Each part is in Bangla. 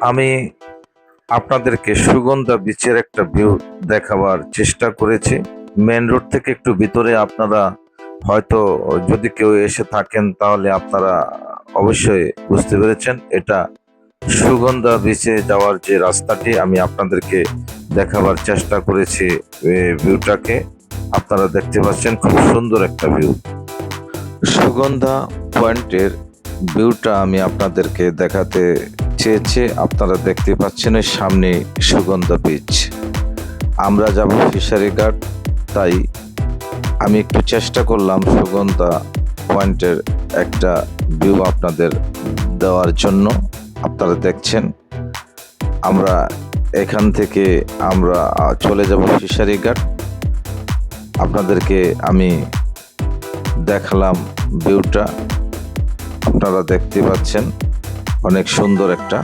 আমি আপনাদেরকে সুগন্ধা বিচের একটা ভিউ দেখাবার চেষ্টা করেছি। মেন রোড থেকে একটু ভিতরে আপনারা হয়তো যদি কেউ এসে থাকেন তাহলে আপনারা অবশ্যই বুঝতে পেরেছেন এটা সুগন্ধা বিচে যাওয়ার যে রাস্তাটি আমি আপনাদেরকে দেখাবার চেষ্টা করেছি। ভিউটাকে আপনারা দেখতে পাচ্ছেন, খুব সুন্দর একটা ভিউ। সুগন্ধা পয়েন্টের ভিউটা আমি আপনাদেরকে দেখাতে চেয়েছি। আপনারা দেখতে পাচ্ছেন ওই সামনে সুগন্ধা বিচ। আমরা যাব ফিশারি ঘাট, তাই আমি একটু চেষ্টা করলাম সুগন্ধা পয়েন্টের একটা ভিউ আপনাদের দেওয়ার জন্য। আপনারা দেখছেন আমরা এখান থেকে আমরা চলে যাব ফিশারি ঘাট। আপনাদেরকে আমি দেখালাম ভিউটা, আপনারা দেখতে পাচ্ছেন অনেক সুন্দর একটা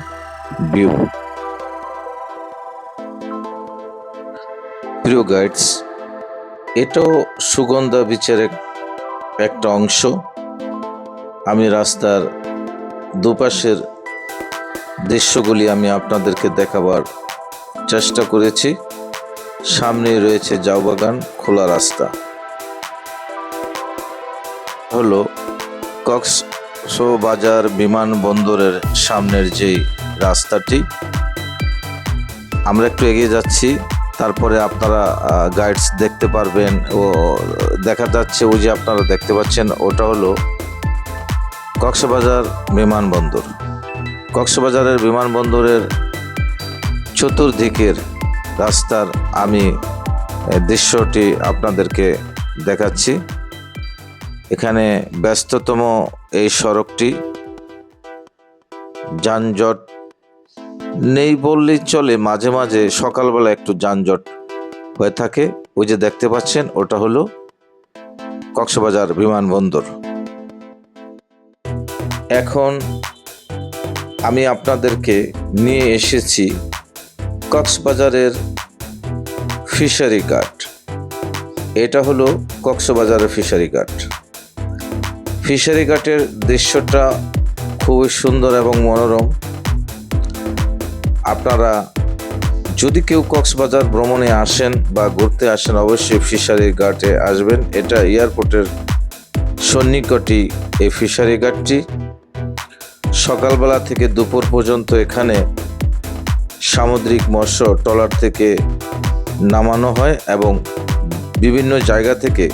ভিউ। প্রিয় গাইডস, এটাও সুগন্ধা বিচের একটা অংশ। আমি রাস্তার দুপাশের দৃশ্যগুলি আমি আপনাদেরকে দেখাবার চেষ্টা করেছি। সামনে রয়েছে জাউ বাগান, খোলা রাস্তা। হলো কক্সবাজার বিমানবন্দরের সামনের যেই রাস্তাটি। আমরা একটু এগিয়ে যাচ্ছি, তারপরে আপনারা গাইডস দেখতে পারবেন। ও দেখা যাচ্ছে ওই যে আপনারা দেখতে পাচ্ছেন ওটা হলো কক্সবাজার বিমানবন্দর। কক্সবাজারের বিমানবন্দরের চতুর্দিকের রাস্তার আমি দৃশ্যটি আপনাদেরকে দেখাচ্ছি। এখানে ব্যস্ততম এই সড়কটি, যানজট নেই বললেই চলে। মাঝে মাঝে সকালবেলা একটু যানজট হয়ে থাকে। ওই যে দেখতে পাচ্ছেন ওটা হলো কক্সবাজার বিমানবন্দর। এখন আমি আপনাদেরকে নিয়ে এসেছি কক্সবাজারের ফিশারি ঘাট। এটা হলো কক্সবাজারের ফিশারি ঘাট। ফিশারি ঘাটের দৃশ্যটা খুবই সুন্দর এবং মনোরম। আপনারা যদি কেউ কক্সবাজার ভ্রমণে আসেন বা ঘুরতে আসেন, অবশ্যই ফিশারি ঘাটে আসবেন। এটা এয়ারপোর্টের সন্নিকটই এই ফিশারি ঘাটটি। সকালবেলা থেকে দুপুর পর্যন্ত এখানে সামুদ্রিক মৎস্য ট্রলার থেকে নামানো হয় এবং বিভিন্ন জায়গা থেকে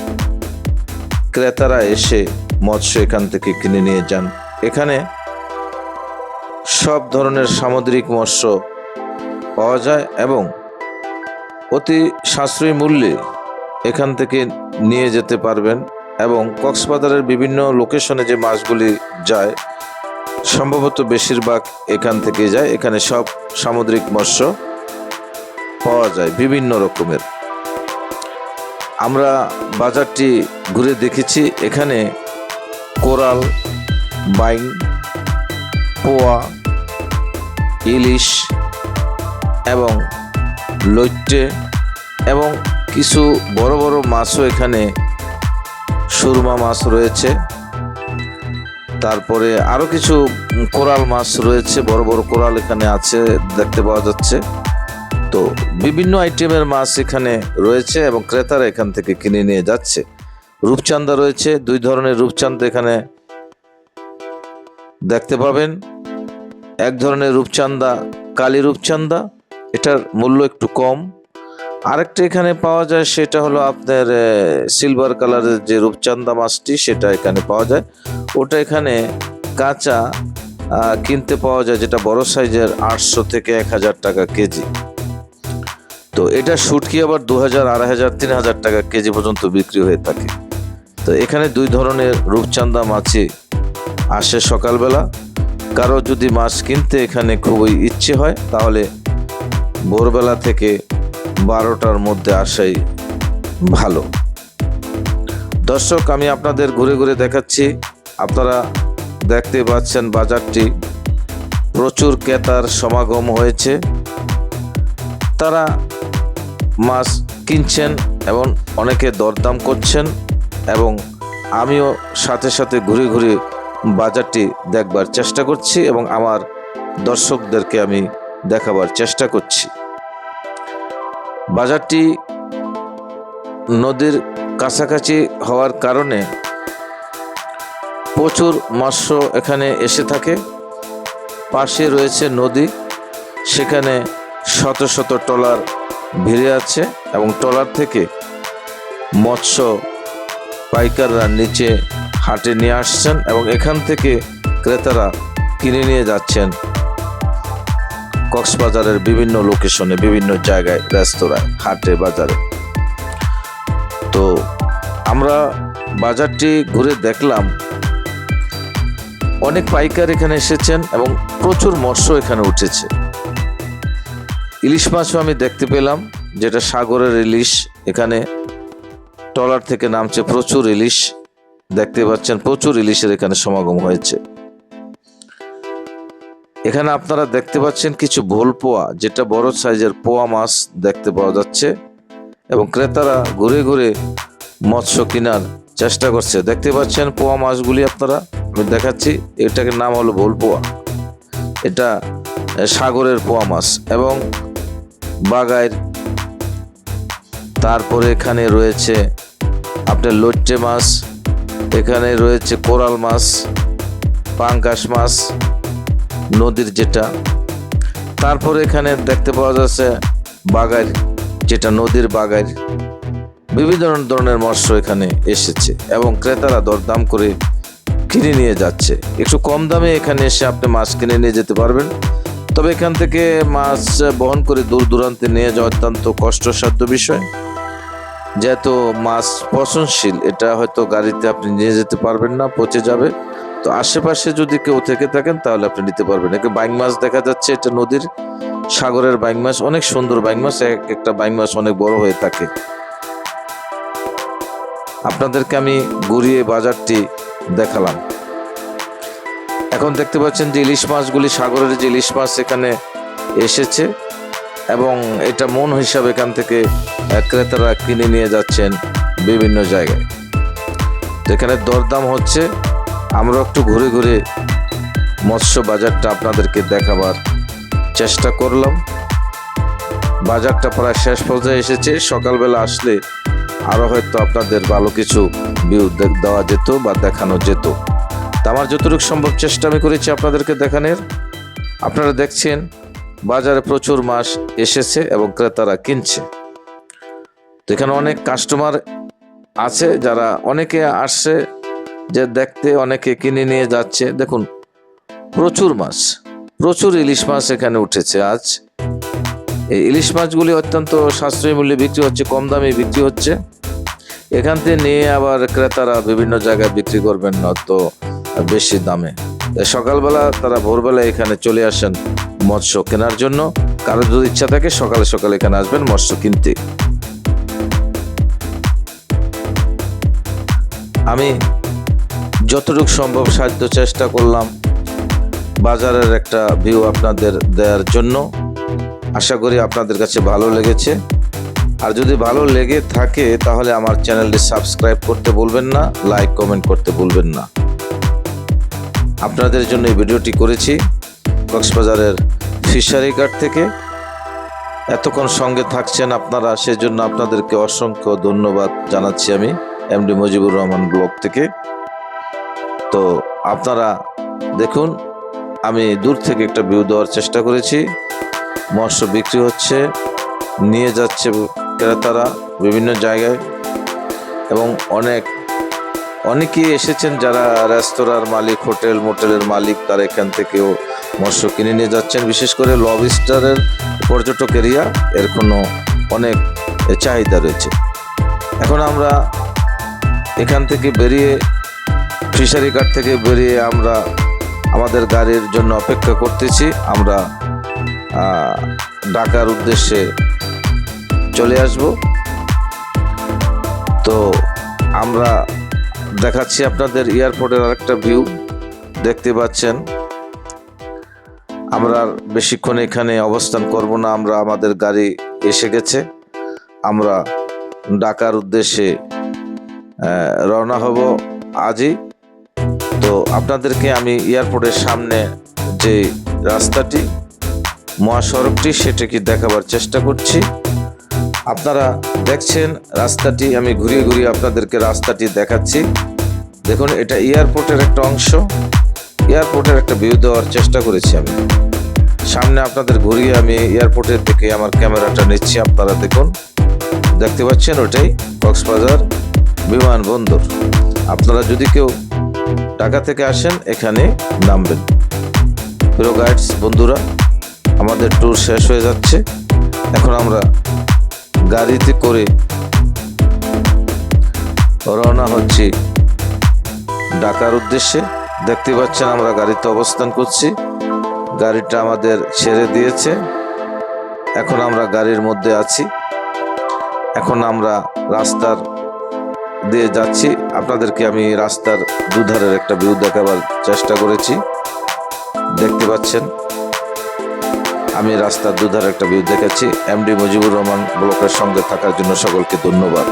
ক্রেতারা এসে মৎস্য এখান থেকে কিনে নিয়ে যান। এখানে সব ধরনের সামুদ্রিক মৎস্য পাওয়া যায় এবং অতি সাশ্রয়ী মূল্যে এখান থেকে নিয়ে যেতে পারবেন। এবং কক্সবাজারের বিভিন্ন লোকেশনে যে মাছগুলি যায়, সম্ভবত বেশিরভাগ এখান থেকে যায়। এখানে সব সামুদ্রিক মৎস্য পাওয়া যায় বিভিন্ন রকমের। আমরা বাজারটি ঘুরে দেখেছি। এখানে কোরাল, বাইং, পোয়া, ইলিশ এবং লইট্টে এবং কিছু বড় বড় মাছও, এখানে সুরমা মাছ রয়েছে। তারপরে আরো কিছু কোরাল মাছ রয়েছে, বড় বড় কোরাল এখানে আছে দেখতে পাওয়া যাচ্ছে। তো বিভিন্ন আইটেমের মাছ এখানে রয়েছে এবং ক্রেতারা এখান থেকে কিনে নিয়ে যাচ্ছে। রূপচাঁদা রয়েছে, দুই ধরনের রূপচাঁদা এখানে দেখতে পাবেন। এক ধরনের রূপচাঁদা কালী রূপচাঁদা, এটার মূল্য একটু কম। আরেকটা এখানে পাওয়া যায়, সেটা হলো আপনার সিলভার কালারের যে রূপচাঁদা মাছটি, সেটা এখানে পাওয়া যায়। ওটা এখানে কাঁচা কিনতে পাওয়া যায়, যেটা বড় সাইজের 800 থেকে 1000 টাকা কেজি। তো এটা শুটকি আবার 2000, 2500, 3000 টাকা কেজি পর্যন্ত বিক্রি হয়ে থাকে। তো এখানে দুই ধরনের রূপচাঁদা মাছই আসে সকালবেলা। কারো যদি মাছ কিনতে এখানে খুবই ইচ্ছে হয় তাহলে ভোরবেলা থেকে 12টার মধ্যে আসাই ভালো। দর্শক, আমি আপনাদের ঘুরে ঘুরে দেখাচ্ছি। আপনারা দেখতে পাচ্ছেন বাজারটি প্রচুর ক্রেতার সমাগম হয়েছে। তারা মাছ কিনছেন এবং অনেকে দরদাম করছেন এবং আমিও সাথে সাথে ঘুরে ঘুরে বাজারটি দেখবার চেষ্টা করছি এবং আমার দর্শকদেরকে আমি দেখাবার চেষ্টা করছি। বাজারটি নদীর কাছাকাছি হওয়ার কারণে প্রচুর মৎস্য এখানে এসে থাকে। পাশে রয়েছে নদী, সেখানে শত শত ট্রলার ভিড়ে আছে এবং ট্রলার থেকে মৎস্য পাইকাররা নিচে হাটে নিয়ে আসছেন এবং এখান থেকে ক্রেতারা কিনে নিয়ে যাচ্ছেন কক্সবাজারের বিভিন্ন লোকেশনে, বিভিন্ন জায়গায়, রেস্তোরাঁয়, হাটে, বাজারে। তো আমরা বাজারটি ঘুরে দেখলাম, অনেক পাইকার এখানে এসেছেন এবং প্রচুর মৎস্য এখানে উঠেছে। ইলিশ মাছও আমি দেখতে পেলাম, যেটা সাগরের ইলিশ। এখানে ট্রলার থেকে নামছে প্রচুর ইলিশ, দেখতে পাচ্ছেন প্রচুর ইলিশের এখানে সমাগম হয়েছে। এখানে আপনারা দেখতে পাচ্ছেন কিছু ভোল পোয়া, যেটা বড় সাইজের পোয়া মাছ দেখতে পাওয়া যাচ্ছে এবং ক্রেতারা ঘুরে ঘুরে মৎস্য কেনার চেষ্টা করছে। দেখতে পাচ্ছেন পোয়া মাছগুলি আপনারা, আমি দেখাচ্ছি। এটাকে নাম হলো ভোল পোয়া, এটা সাগরের পোয়া মাছ এবং বাগাইর। তারপরে এখানে রয়েছে আপনার লইট্টে মাছ, এখানে রয়েছে কোরাল মাছ, পাঙ্গাস মাছ নদীর যেটা। তারপরে এখানে দেখতে পাওয়া যাচ্ছে বাগাইর, যেটা নদীর বাগাইর। বিভিন্ন ধরনের মৎস্য এখানে এসেছে এবং ক্রেতারা দরদাম করে কিনে নিয়ে যাচ্ছে। একটু কম দামে এখানে এসে আপনি মাছ কিনে নিয়ে যেতে পারবেন। তবে এখান থেকে মাছ বহন করে দূর দূরান্তে নিয়ে যাওয়া অত্যন্ত কষ্টসাধ্য বিষয়, যেহেতু মাছ পচনশীল। এটা হয়তো গাড়িতে আপনি নিয়ে যেতে পারবেন না, পচে যাবে। তো আশেপাশে যদি কেউ থেকে থাকেন তাহলে আপনি নিতে পারবেন। একে বাইং মাছ দেখা যাচ্ছে, এটা নদীর সাগরের বাইং মাছ, অনেক সুন্দর বাইং মাছ। একটা বাইং মাছ অনেক বড় হয়ে থাকে। আপনাদেরকে আমি ঘুরিয়ে বাজারটি দেখালাম। এখন দেখতে পাচ্ছেন যে ইলিশ মাছগুলি, সাগরের যে ইলিশ মাছ এখানে এসেছে এবং এটা মন হিসাবে এখান থেকে ক্রেতারা কিনে নিয়ে যাচ্ছেন বিভিন্ন জায়গায়। যেখানে দরদাম হচ্ছে, আমরা একটু ঘুরে ঘুরে মৎস্য বাজারটা আপনাদেরকে দেখাবার চেষ্টা করলাম। বাজারটা প্রায় শেষ পর্যায়ে এসেছে। সকালবেলা আসলে আরো হয়তো আপনাদের ভালো কিছু ভিউ দেওয়া যেত বা দেখানো যেত। তা আমার যতটুকু সম্ভব চেষ্টা আমি করেছি আপনাদেরকে দেখানোর। আপনারা দেখছেন বাজারে প্রচুর মাছ এসেছে এবং ক্রেতারা কিনছে। তো এখানে অনেক কাস্টমার আছে, যারা অনেকে আসছে যে দেখতে, অনেকে কিনে নিয়ে যাচ্ছে। দেখুন প্রচুর মাছ, প্রচুর ইলিশ মাছ এখানে উঠেছে আজ। এই ইলিশ মাছগুলি অত্যন্ত সাশ্রয়ী মূল্যে বিক্রি হচ্ছে, কম দামে বিক্রি হচ্ছে। এখান থেকে নিয়ে আবার ক্রেতারা বিভিন্ন জায়গায় বিক্রি করবেন না তো বেশি দামে। সকালবেলা তারা ভোরবেলা এখানে চলে আসেন মৎস্য কেনার জন্য। কারো যদি ইচ্ছা থাকে সকালে সকালে এখানে আসবেন মৎস্য কিনতে। আমি যতটুকু সম্ভব সাধ্য চেষ্টা করলাম বাজারের একটা ভিউ আপনাদের দেওয়ার জন্য। আশা করি আপনাদের কাছে ভালো লেগেছে। আর যদি ভালো লেগে থাকে তাহলে আমার চ্যানেলটি সাবস্ক্রাইব করতে ভুলবেন না, লাইক কমেন্ট করতে ভুলবেন না। আপনাদের জন্য এই ভিডিওটি করেছি কক্সবাজারের ফিশারি ঘাট থেকে। এতক্ষণ সঙ্গে থাকছেন আপনারা, সেজন্য আপনাদেরকে অসংখ্য ধন্যবাদ জানাচ্ছি আমি এমডি মুজিবুর রহমান ব্লগ থেকে। তো আপনারা দেখুন, আমি দূর থেকে একটা ভিউ দেওয়ার চেষ্টা করেছি। মৎস্য বিক্রি হচ্ছে, নিয়ে যাচ্ছে ক্রেতারা বিভিন্ন জায়গায় এবং অনেকেই এসেছেন যারা রেস্তোরাঁর মালিক, হোটেল মোটেলের মালিক, তারা এখান থেকেও মৎস্য কিনে নিয়ে যাচ্ছেন। বিশেষ করে লবস্টারের পর্যটক এরিয়া, এর কোনো অনেক চাহিদা রয়েছে। এখন আমরা এখান থেকে বেরিয়ে, ফিশারি ঘাট থেকে বেরিয়ে আমরা আমাদের গাড়ির জন্য অপেক্ষা করতেছি। আমরা ঢাকার উদ্দেশ্যে চলে আসব। তো আমরা দেখাচ্ছি আপনাদের এয়ারপোর্টের আরেকটা ভিউ, দেখতে পাচ্ছেন। আমরা বেশিক্ষণ এখানে অবস্থান করব না, আমরা আমাদের গাড়ি এসে গেছে। আমরা ঢাকার উদ্দেশ্যে রওনা হব আজই। তো আপনাদেরকে আমি এয়ারপোর্টের সামনে যে রাস্তাটি, মহাসড়কটি, সেটাকে দেখাবার চেষ্টা করছি। আপনারা দেখছেন রাস্তাটি, আমি ঘুরিয়ে ঘুরিয়ে আপনাদেরকে রাস্তাটি দেখাচ্ছি। দেখুন, এটা এয়ারপোর্টের একটা অংশ, এয়ারপোর্টের একটা ভিউ দেওয়ার চেষ্টা করেছি আমি। সামনে আপনাদের ঘুরিয়ে আমি এয়ারপোর্টের দিকে আমার ক্যামেরাটা নিচ্ছি। আপনারা দেখুন, দেখতে পাচ্ছেন ওটাই কক্সবাজার বিমানবন্দর। আপনারা যদি কেউ ঢাকা থেকে আসেন এখানে নামবেন। প্রিয় গাইডস বন্ধুরা, আমাদের ট্যুর শেষ হয়ে যাচ্ছে। এখন আমরা গাড়িতে করে রওনা হচ্ছি ঢাকার উদ্দেশ্যে। দেখতে পাচ্ছেন আমরা গাড়িতে অবস্থান করছি, গাড়িটা আমাদের ছেড়ে দিয়েছে। এখন আমরা গাড়ির মধ্যে আছি। এখন আমরা রাস্তার দিয়ে যাচ্ছি। আপনাদেরকে আমি রাস্তার দুধারের একটা ভিউ দেখাবার চেষ্টা করেছি। দেখতে পাচ্ছেন আমি রাস্তার দুধারে একটা ভিউ দেখাচ্ছি। এমডি মুজিবুর রহমান ব্লকের সঙ্গে থাকার জন্য সকলকে ধন্যবাদ।